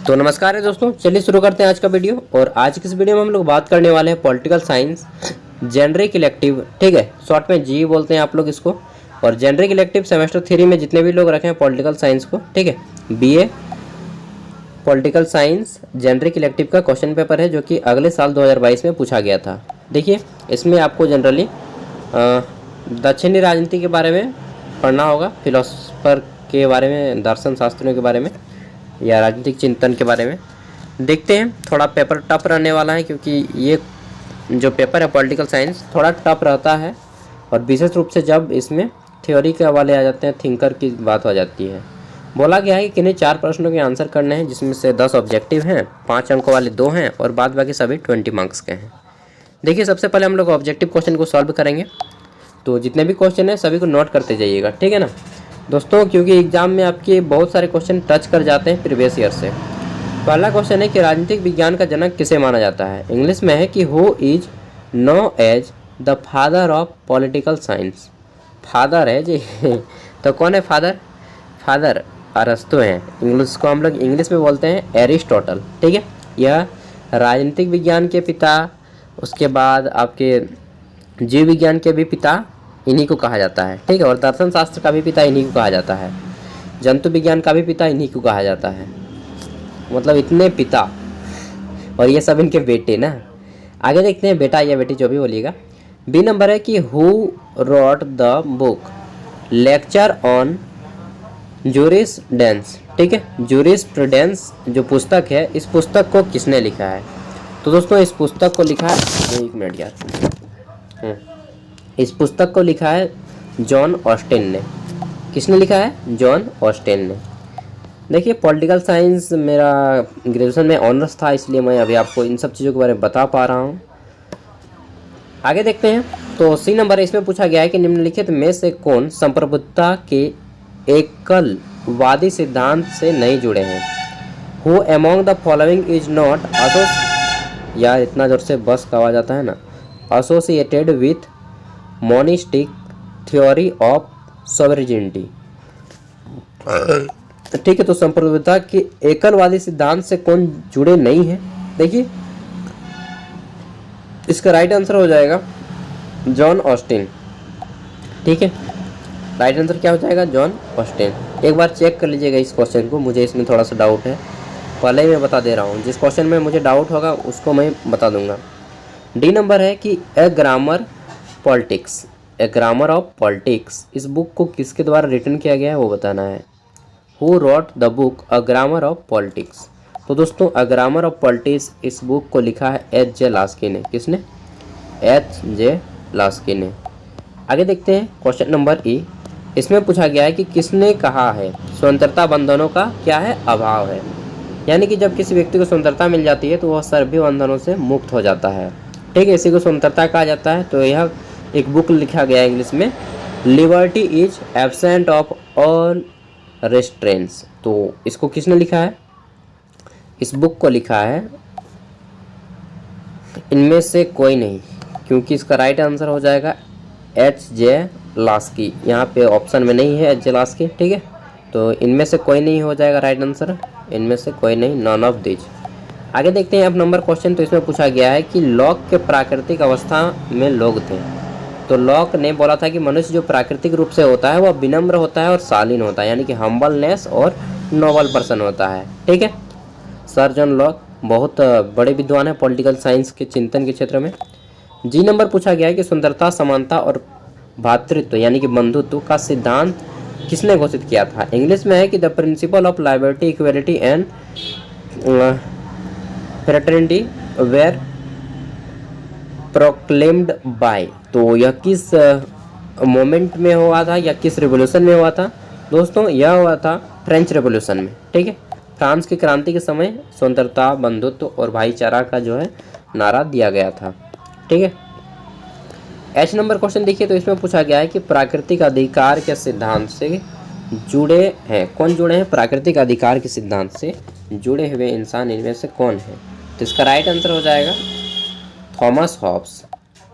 तो नमस्कार है दोस्तों, चलिए शुरू करते हैं आज का वीडियो। और आज की इस वीडियो में हम लोग बात करने वाले हैं पॉलिटिकल साइंस जेनरिक इलेक्टिव, ठीक है, शॉर्ट में जी बोलते हैं आप लोग इसको। और जेनरिक इलेक्टिव सेमेस्टर 3 में जितने भी लोग रखे हैं पॉलिटिकल साइंस को, ठीक है, BA political science generic elective का क्वेश्चन पेपर है जो कि अगले साल 2022 में पूछा गया था। देखिए, इसमें आपको जनरली दक्षिणी राजनीति के बारे में पढ़ना होगा, फिलोसफर के बारे में, दर्शन शास्त्रियों के बारे में या राजनीतिक चिंतन के बारे में। देखते हैं, थोड़ा पेपर टफ रहने वाला है क्योंकि ये जो पेपर है पॉलिटिकल साइंस थोड़ा टफ रहता है। और विशेष रूप से जब इसमें थ्योरी के हवाले आ जाते हैं, थिंकर की बात हो जाती है। बोला गया है कि किन्हीं 4 प्रश्नों के आंसर करने हैं, जिसमें से 10 ऑब्जेक्टिव हैं, 5 अंकों वाले 2 हैं और बाद बाकी सभी 20 मार्क्स के हैं। देखिए, सबसे पहले हम लोग ऑब्जेक्टिव क्वेश्चन को सॉल्व करेंगे। तो जितने भी क्वेश्चन हैं सभी को नोट करते जाइएगा, ठीक है ना दोस्तों, क्योंकि एग्जाम में आपके बहुत सारे क्वेश्चन टच कर जाते हैं प्रीवियस ईयर से। पहला क्वेश्चन है कि राजनीतिक विज्ञान का जनक किसे माना जाता है। इंग्लिश में है कि who is known as the father of political science. Father है जी तो कौन है फादर? फादर अरस्तु हैं। इंग्लिश को हम लोग इंग्लिश में बोलते हैं एरिस्टोटल, ठीक है। यह राजनीतिक विज्ञान के पिता, उसके बाद आपके जीव विज्ञान के भी पिता इन्हीं को कहा जाता है, ठीक है। और दर्शन शास्त्र का भी पिता इन्हीं को कहा जाता है, जंतु विज्ञान का भी पिता इन्हीं को कहा जाता है। मतलब इतने पिता, और ये सब इनके बेटे ना। आगे देखते हैं, बेटा या बेटी जो भी बोलिएगा। बी नंबर है कि who wrote the book lecture on jurisprudence, ठीक है। जूरिस्प्रूडेंस जो पुस्तक है, इस पुस्तक को किसने लिखा है? तो दोस्तों, इस पुस्तक को लिखा है, एक मिनट यार, इस पुस्तक को लिखा है जॉन ऑस्टिन ने। किसने लिखा है? जॉन ऑस्टिन ने। देखिए, पॉलिटिकल साइंस मेरा ग्रेजुएशन में ऑनर्स था, इसलिए मैं अभी आपको इन सब चीज़ों के बारे में बता पा रहा हूँ। आगे देखते हैं। तो सी नंबर इसमें पूछा गया है कि निम्नलिखित में से कौन संप्रभुता के एकलवादी सिद्धांत से नहीं जुड़े हैं। Who among the following is not यार इतना जोर से बस का आवाज आता है ना, associated with monistic theory of sovereignty, ठीक है। तो संप्रभुता के एकलवादी सिद्धांत से कौन जुड़े नहीं है? देखिए, इसका राइट आंसर हो जाएगा जॉन ऑस्टिन, ठीक है। राइट आंसर क्या हो जाएगा? John Austin. एक बार चेक कर लीजिएगा इस क्वेश्चन को, मुझे इसमें थोड़ा सा डाउट है, पहले ही मैं बता दे रहा हूँ। जिस क्वेश्चन में मुझे डाउट होगा उसको मैं बता दूंगा। डी नंबर है कि A grammar politics, A grammar of politics, इस बुक को किसके द्वारा रिटन किया गया है वो बताना है। Who wrote the book a grammar of politics. तो दोस्तों, अ ग्रामर ऑफ पॉलिटिक्स, इस बुक को लिखा है एच.जे. लास्की ने। किसने? एच.जे. लास्की ने। आगे देखते हैं क्वेश्चन नंबर ई। इसमें पूछा गया है कि किसने कहा है स्वतंत्रता बंधनों का क्या है? अभाव है। यानी कि जब किसी व्यक्ति को स्वतंत्रता मिल जाती है तो वह सभी बंधनों से मुक्त हो जाता है, ठीक है। इसी को स्वतंत्रता कहा जाता है। तो यह एक बुक लिखा गया है इंग्लिश में, liberty is absent of all restraints. तो इसको किसने लिखा है? इस बुक को लिखा है इनमें से कोई नहीं, क्योंकि इसका राइट आंसर हो जाएगा एच.जे. लास्की। यहाँ पे ऑप्शन में नहीं है एच.जे. लास्की, ठीक है। तो इनमें से कोई नहीं हो जाएगा राइट आंसर, इनमें से कोई नहीं, नॉन ऑफ दिस। आगे देखते हैं अब नंबर क्वेश्चन। तो इसमें पूछा गया है कि लॉक के प्राकृतिक अवस्था में लोग थे। तो लॉक ने बोला था कि मनुष्य जो प्राकृतिक रूप से होता है वह विनम्र होता है और शालीन होता है, यानी कि हम्बलनेस और नोबल पर्सन होता है, ठीक है। सर जॉन लॉक बहुत बड़े विद्वान हैं पॉलिटिकल साइंस के चिंतन के क्षेत्र में। जी नंबर पूछा गया है कि सुंदरता, समानता और भातृत्व यानी कि बंधुत्व का सिद्धांत किसने घोषित किया था। इंग्लिश में है कि the principle of liberty, equality and fraternity were proclaimed by. तो यह किस मोमेंट में हुआ था या किस रिवॉल्यूशन में हुआ था? दोस्तों, यह हुआ था फ्रेंच रिवॉल्यूशन में, ठीक है। फ्रांस की क्रांति के समय स्वतंत्रता, बंधुत्व और भाईचारा का जो है नारा दिया गया था, ठीक है। एच नंबर क्वेश्चन देखिए। तो इसमें पूछा गया है कि प्राकृतिक अधिकार के सिद्धांत से जुड़े हैं, कौन जुड़े हैं? प्राकृतिक अधिकार के सिद्धांत से जुड़े हुए इंसान इनमें से कौन है? तो इसका राइट आंसर हो जाएगा Thomas Hobbes,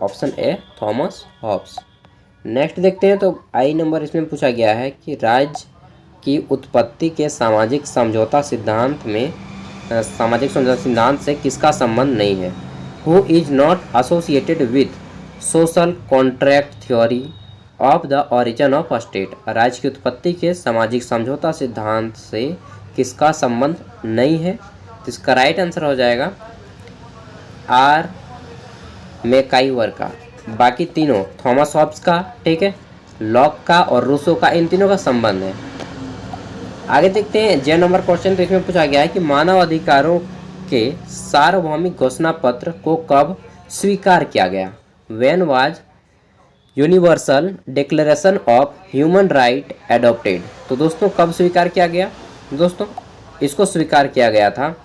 option A Thomas Hobbes. Next देखते हैं। तो आई नंबर इसमें पूछा गया है कि राज्य की उत्पत्ति के सामाजिक समझौता सिद्धांत से किसका संबंध नहीं है? Who is not associated with social contract theory of the origin of a state. राज्य की उत्पत्ति के सामाजिक समझौता सिद्धांत से किसका संबंध नहीं है? तो इसका राइट आंसर हो जाएगा आर मैकाइवर का। बाकी तीनों थॉमस हॉब्स का, ठीक है, लॉक का और रूसो का, इन तीनों का संबंध है। आगे देखते हैं जे नंबर क्वेश्चन। तो इसमें पूछा गया है कि मानव अधिकारों के सार्वभौमिक घोषणा पत्र को कब स्वीकार किया गया? When was universal declaration of human right adopted. तो दोस्तों कब स्वीकार किया गया? दोस्तों इसको स्वीकार किया गया था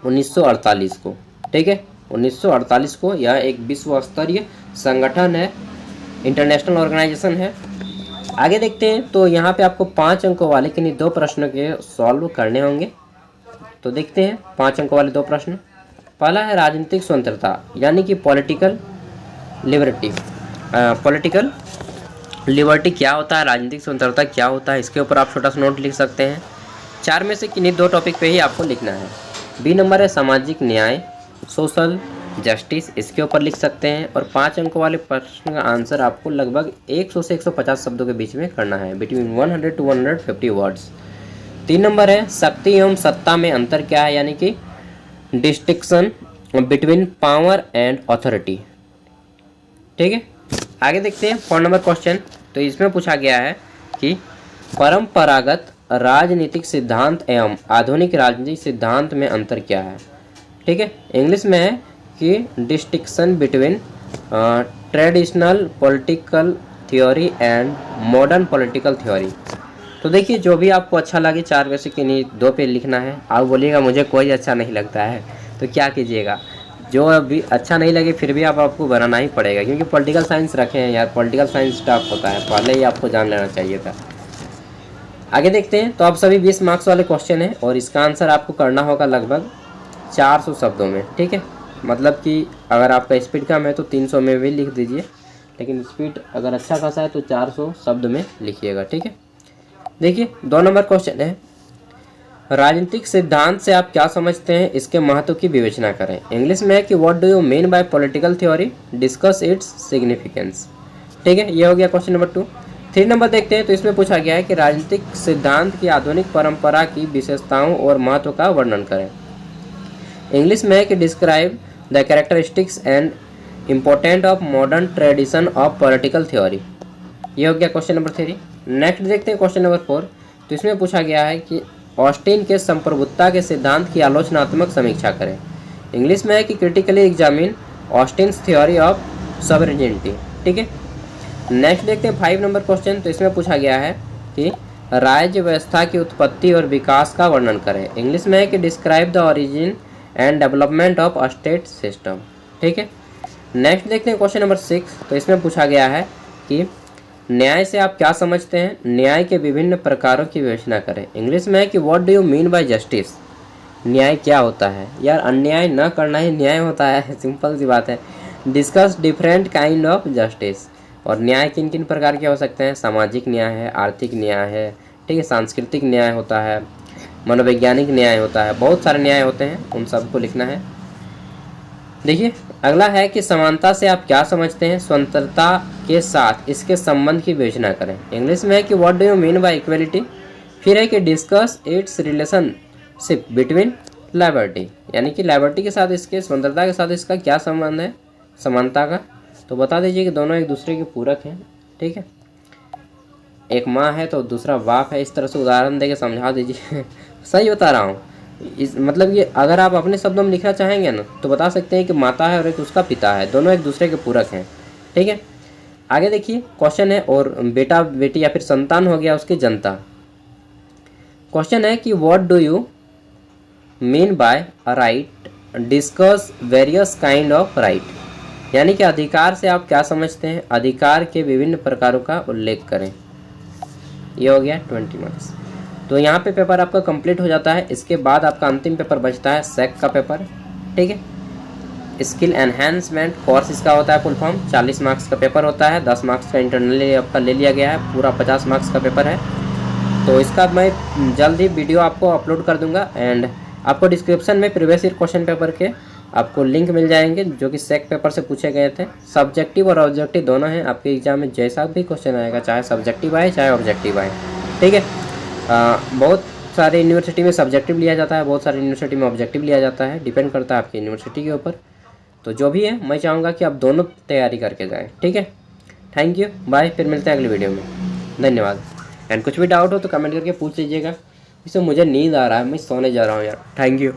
1948 को, ठीक है, 1948 को। यह एक विश्व स्तरीय संगठन है, इंटरनेशनल ऑर्गेनाइजेशन है। आगे देखते हैं। तो यहाँ पे आपको 5 अंकों वाले किन्हीं 2 प्रश्नों के सॉल्व करने होंगे। तो देखते हैं 5 अंकों वाले 2 प्रश्न। पहला है राजनीतिक स्वतंत्रता यानी कि पॉलिटिकल लिबर्टी। पॉलिटिकल लिबर्टी क्या होता है, राजनीतिक स्वतंत्रता क्या होता है, इसके ऊपर आप छोटा सा नोट लिख सकते हैं। 4 में से किन्हीं 2 टॉपिक पे ही आपको लिखना है। बी नंबर है सामाजिक न्याय, सोशल जस्टिस, इसके ऊपर लिख सकते हैं। और 5 अंकों वाले प्रश्न का आंसर आपको लगभग 100 से 150 शब्दों के बीच में करना है, बिटवीन 100 to 150 वर्ड्स। 3 नंबर है शक्ति एवं सत्ता में अंतर क्या है, यानी कि distinction between power and authority, ठीक है। आगे देखते हैं 4 नंबर क्वेश्चन। तो इसमें पूछा गया है कि परंपरागत राजनीतिक सिद्धांत एवं आधुनिक राजनीतिक सिद्धांत में अंतर क्या है, ठीक है। इंग्लिश में है कि distinction between traditional political theory and modern political theory. तो देखिए जो भी आपको अच्छा लगे 4 में से किन्हीं 2 पे लिखना है। आप बोलिएगा मुझे कोई अच्छा नहीं लगता है, तो क्या कीजिएगा, जो अभी अच्छा नहीं लगे फिर भी आपको बनाना ही पड़ेगा, क्योंकि पॉलिटिकल साइंस रखे हैं यार, पॉलिटिकल साइंस टफ होता है, पहले ही आपको जान लेना चाहिए था। आगे देखते हैं। तो आप सभी 20 मार्क्स वाले क्वेश्चन हैं और इसका आंसर आपको करना होगा लगभग 400 शब्दों में, ठीक है। मतलब कि अगर आपका स्पीड कम है तो 300 में भी लिख दीजिए, लेकिन स्पीड अगर अच्छा खासा है तो 400 शब्द में लिखिएगा, ठीक है। देखिए 2 नंबर क्वेश्चन है, राजनीतिक सिद्धांत से आप क्या समझते हैं, इसके महत्व की विवेचना करें। इंग्लिश में है कि what do you mean by political theory, discuss its significance, ठीक है। ये हो गया क्वेश्चन नंबर 2। 3 नंबर देखते हैं। तो इसमें पूछा गया है कि राजनीतिक सिद्धांत की आधुनिक परंपरा की विशेषताओं और महत्व का वर्णन करें। इंग्लिश में है कि describe the characteristics and important of modern tradition of political theory. ये हो गया क्वेश्चन नंबर 3। नेक्स्ट देखते हैं क्वेश्चन नंबर 4। तो इसमें पूछा गया है कि ऑस्टिन के संप्रभुता के सिद्धांत की आलोचनात्मक समीक्षा करें। इंग्लिश में है कि critically examine Austen's theory of sovereignty, ठीक है। नेक्स्ट देखते हैं 5 नंबर क्वेश्चन। तो इसमें पूछा गया है कि राज्य व्यवस्था की उत्पत्ति और विकास का वर्णन करें। इंग्लिश में है कि describe the origin and development of a state system, ठीक है। नेक्स्ट देखते हैं क्वेश्चन नंबर 6। तो इसमें पूछा गया है कि न्याय से आप क्या समझते हैं, न्याय के विभिन्न प्रकारों की विवेचना करें। इंग्लिश में है कि what do you mean by justice, न्याय क्या होता है। यार अन्याय न करना ही न्याय होता है, सिंपल सी बात है। Discuss different kind of justice, और न्याय किन किन प्रकार के हो सकते हैं, सामाजिक न्याय है, आर्थिक न्याय है, ठीक है, सांस्कृतिक न्याय होता है, मनोवैज्ञानिक न्याय होता है, बहुत सारे न्याय होते हैं, उन सबको लिखना है। देखिए अगला है कि समानता से आप क्या समझते हैं, स्वतंत्रता के साथ इसके संबंध की विवेचना करें। इंग्लिश में है कि what do you mean by equality. फिर है कि discuss it's relationship between liberty, यानी कि लिबर्टी के साथ इसके, स्वतंत्रता के साथ इसका क्या संबंध है, समानता का। तो बता दीजिए कि दोनों एक दूसरे के पूरक हैं, ठीक है। एक माँ है तो दूसरा बाप है, इस तरह से उदाहरण देके समझा दीजिए। सही बता रहा हूँ, इस मतलब ये अगर आप अपने शब्दों में लिखना चाहेंगे ना तो बता सकते हैं कि माता है और एक उसका पिता है, दोनों एक दूसरे के पूरक हैं, ठीक है। आगे देखिए क्वेश्चन है, और बेटा बेटी या फिर संतान हो गया उसकी जनता। क्वेश्चन है कि what do you mean by right, discuss various kind of right, यानी कि अधिकार से आप क्या समझते हैं, अधिकार के विभिन्न प्रकारों का उल्लेख करें। ये हो गया 20 मार्क्स। तो यहाँ पे पेपर आपका कंप्लीट हो जाता है। इसके बाद आपका अंतिम पेपर बचता है सेक का पेपर, ठीक है। स्किल एनहेंसमेंट कोर्स इसका होता है फुल फॉर्म, 40 मार्क्स का पेपर होता है, 10 मार्क्स का इंटरनली आपका ले लिया गया है, पूरा 50 मार्क्स का पेपर है। तो इसका मैं जल्द ही वीडियो आपको अपलोड कर दूंगा। एंड आपको डिस्क्रिप्शन में प्रीवियस ईयर क्वेश्चन पेपर के आपको लिंक मिल जाएंगे जो कि सेक पेपर से पूछे गए थे। सब्जेक्टिव और ऑब्जेक्टिव दोनों हैं। आपके एग्जाम में जैसा भी क्वेश्चन आएगा, चाहे सब्जेक्टिव आए चाहे ऑब्जेक्टिव आए, ठीक है। बहुत सारे यूनिवर्सिटी में सब्जेक्टिव लिया जाता है, बहुत सारी यूनिवर्सिटी में ऑब्जेक्टिव लिया जाता है, डिपेंड करता है आपकी यूनिवर्सिटी के ऊपर। तो जो भी है मैं चाहूँगा कि आप दोनों तैयारी करके जाएँ, ठीक है। थैंक यू, बाय, फिर मिलते हैं अगली वीडियो में। धन्यवाद। एंड कुछ भी डाउट हो तो कमेंट करके पूछ लीजिएगा। इससे मुझे नींद आ रहा है, मैं सोने जा रहा हूँ यार। Thank you.